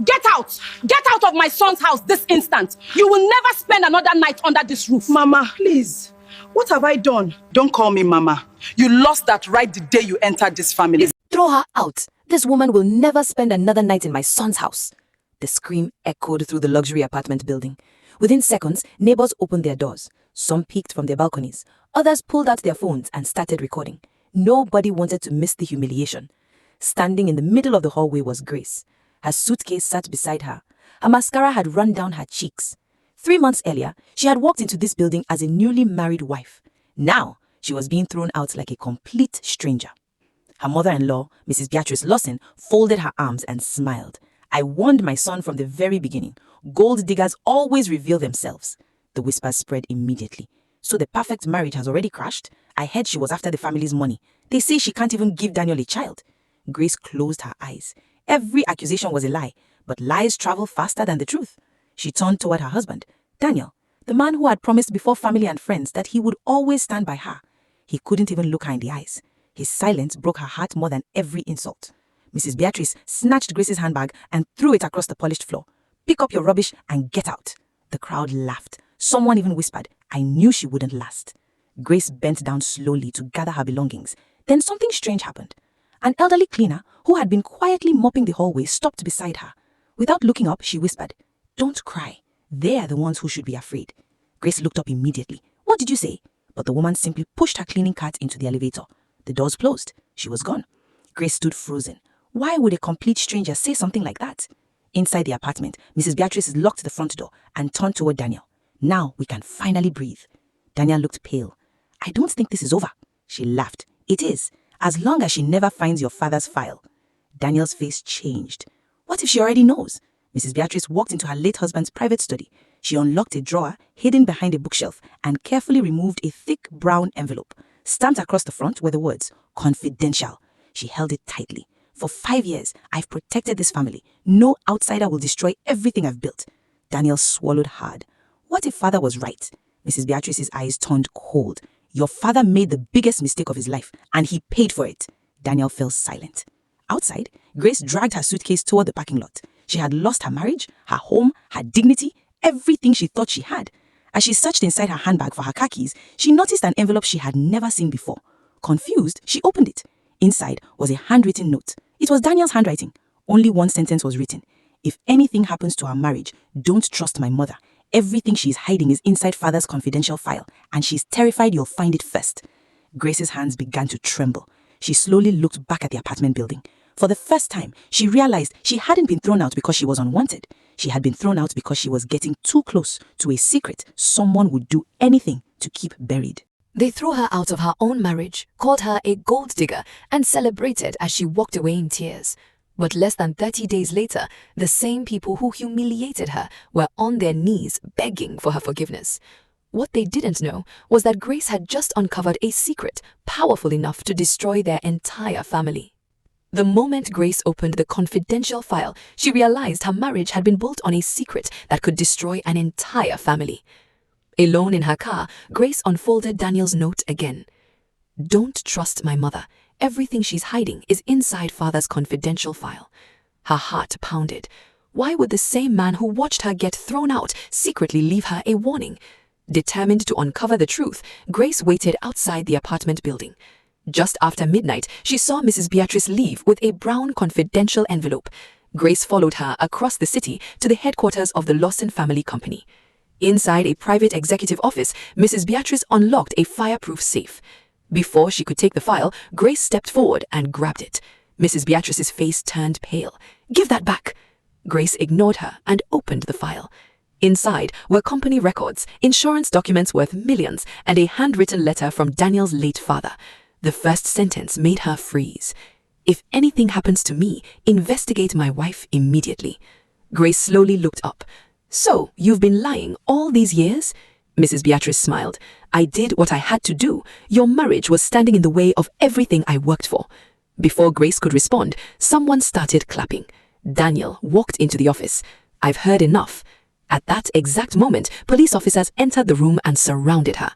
Get out! Get out of my son's house this instant! You will never spend another night under this roof. Mama, please. What have I done? Don't call me Mama. You lost that right the day you entered this family. Throw her out. This woman will never spend another night in my son's house. The scream echoed through the luxury apartment building. Within seconds, neighbors opened their doors. Some peeked from their balconies. Others pulled out their phones and started recording. Nobody wanted to miss the humiliation. Standing in the middle of the hallway was Grace. Her suitcase sat beside her. Her mascara had run down her cheeks. 3 months earlier, she had walked into this building as a newly married wife. Now, she was being thrown out like a complete stranger. Her mother-in-law, Mrs. Beatrice Lawson, folded her arms and smiled. I warned my son from the very beginning. Gold diggers always reveal themselves. The whispers spread immediately. So the perfect marriage has already crashed? I heard she was after the family's money. They say she can't even give Daniel a child. Grace closed her eyes. Every accusation was a lie, but lies travel faster than the truth. She turned toward her husband, Daniel, the man who had promised before family and friends that he would always stand by her. He couldn't even look her in the eyes. His silence broke her heart more than every insult. Mrs. Beatrice snatched Grace's handbag and threw it across the polished floor. Pick up your rubbish and get out. The crowd laughed. Someone even whispered, I knew she wouldn't last. Grace bent down slowly to gather her belongings. Then something strange happened. An elderly cleaner who had been quietly mopping the hallway stopped beside her. Without looking up, she whispered, Don't cry. They are the ones who should be afraid. Grace looked up immediately. What did you say? But the woman simply pushed her cleaning cart into the elevator. The doors closed. She was gone. Grace stood frozen. Why would a complete stranger say something like that? Inside the apartment, Mrs. Beatrice locked the front door and turned toward Daniel. Now we can finally breathe. Daniel looked pale. I don't think this is over. She laughed. It is, as long as she never finds your father's file. Daniel's face changed. What if she already knows? Mrs. Beatrice walked into her late husband's private study. She unlocked a drawer hidden behind a bookshelf and carefully removed a thick brown envelope. Stamped across the front were the words, Confidential. She held it tightly. For 5 years, I've protected this family. No outsider will destroy everything I've built. Daniel swallowed hard. What if father was right? Mrs. Beatrice's eyes turned cold. Your father made the biggest mistake of his life, and he paid for it. Daniel fell silent. Outside, Grace dragged her suitcase toward the parking lot. She had lost her marriage, her home, her dignity, everything she thought she had. As she searched inside her handbag for her car keys, she noticed an envelope she had never seen before. Confused, she opened it. Inside was a handwritten note. It was Daniel's handwriting. Only one sentence was written. If anything happens to our marriage, don't trust my mother. Everything she's hiding is inside father's confidential file, and she's terrified you'll find it first. Grace's hands began to tremble. She slowly looked back at the apartment building. For the first time, she realized she hadn't been thrown out because she was unwanted. She had been thrown out because she was getting too close to a secret someone would do anything to keep buried. They threw her out of her own marriage, called her a gold digger, and celebrated as she walked away in tears. But less than 30 days later, the same people who humiliated her were on their knees begging for her forgiveness. What they didn't know was that Grace had just uncovered a secret powerful enough to destroy their entire family. The moment Grace opened the confidential file, she realized her marriage had been built on a secret that could destroy an entire family. Alone in her car, Grace unfolded Daniel's note again. Don't trust my mother. Everything she's hiding is inside father's confidential file. Her heart pounded. Why would the same man who watched her get thrown out secretly leave her a warning? Determined to uncover the truth, Grace waited outside the apartment building. Just after midnight, she saw Mrs. Beatrice leave with a brown confidential envelope. Grace followed her across the city to the headquarters of the Lawson Family Company. Inside a private executive office, Mrs. Beatrice unlocked a fireproof safe. Before she could take the file, Grace stepped forward and grabbed it. Mrs. Beatrice's face turned pale. Give that back! Grace ignored her and opened the file. Inside were company records, insurance documents worth millions, and a handwritten letter from Daniel's late father. The first sentence made her freeze. If anything happens to me, investigate my wife immediately. Grace slowly looked up. So, you've been lying all these years? Mrs. Beatrice smiled. I did what I had to do. Your marriage was standing in the way of everything I worked for. Before Grace could respond, someone started clapping. Daniel walked into the office. I've heard enough. At that exact moment, police officers entered the room and surrounded her.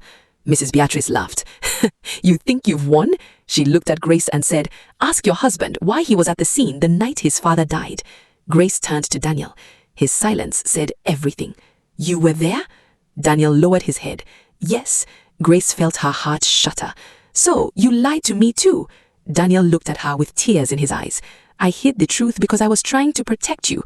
Mrs. Beatrice laughed. You think you've won? She looked at Grace and said, Ask your husband why he was at the scene the night his father died. Grace turned to Daniel. His silence said everything. "You were there?" Daniel lowered his head. "Yes." Grace felt her heart shudder. "So, you lied to me too?" Daniel looked at her with tears in his eyes. "I hid the truth because I was trying to protect you."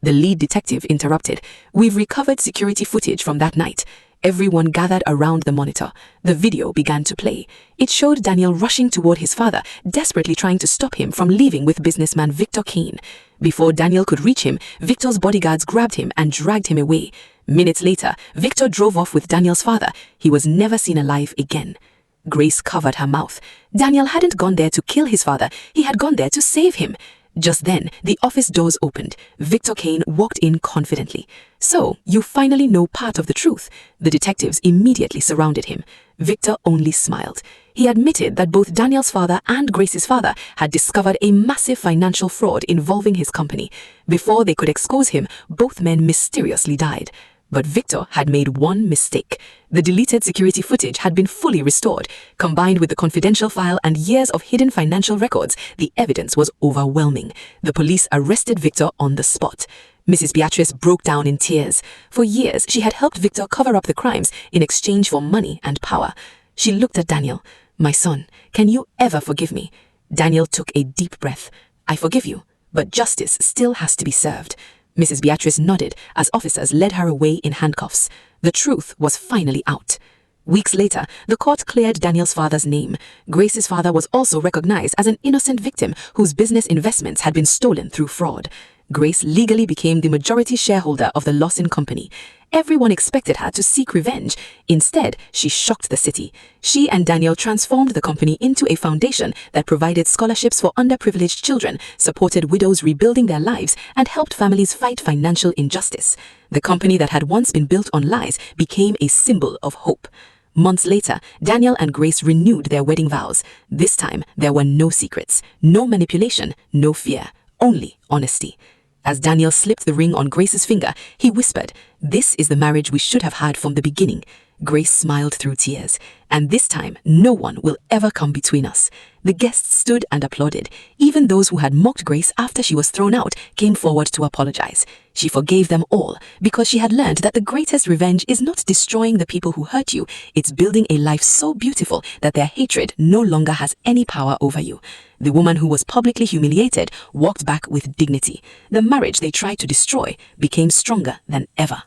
The lead detective interrupted. "We've recovered security footage from that night." Everyone gathered around the monitor. The video began to play. It showed Daniel rushing toward his father, desperately trying to stop him from leaving with businessman Victor Kane. Before Daniel could reach him, Victor's bodyguards grabbed him and dragged him away. Minutes later, Victor drove off with Daniel's father. He was never seen alive again. Grace covered her mouth. Daniel hadn't gone there to kill his father. He had gone there to save him. Just then, the office doors opened. Victor Kane walked in confidently. "So, you finally know part of the truth." The detectives immediately surrounded him. Victor only smiled. He admitted that both Daniel's father and Grace's father had discovered a massive financial fraud involving his company. Before they could expose him, both men mysteriously died. But Victor had made one mistake. The deleted security footage had been fully restored. Combined with the confidential file and years of hidden financial records, the evidence was overwhelming. The police arrested Victor on the spot. Mrs. Beatrice broke down in tears. For years, she had helped Victor cover up the crimes in exchange for money and power. She looked at Daniel. "My son, can you ever forgive me?" Daniel took a deep breath. "I forgive you, but justice still has to be served." Mrs. Beatrice nodded as officers led her away in handcuffs. The truth was finally out. Weeks later, the court cleared Daniel's father's name. Grace's father was also recognized as an innocent victim whose business investments had been stolen through fraud. Grace legally became the majority shareholder of the Lawson Company. Everyone expected her to seek revenge. Instead, she shocked the city. She and Daniel transformed the company into a foundation that provided scholarships for underprivileged children, supported widows rebuilding their lives, and helped families fight financial injustice. The company that had once been built on lies became a symbol of hope. Months later, Daniel and Grace renewed their wedding vows. This time, there were no secrets, no manipulation, no fear, only honesty. As Daniel slipped the ring on Grace's finger, he whispered, "This is the marriage we should have had from the beginning." Grace smiled through tears. "And this time, no one will ever come between us." The guests stood and applauded. Even those who had mocked Grace after she was thrown out came forward to apologize. She forgave them all because she had learned that the greatest revenge is not destroying the people who hurt you. It's building a life so beautiful that their hatred no longer has any power over you. The woman who was publicly humiliated walked back with dignity. The marriage they tried to destroy became stronger than ever.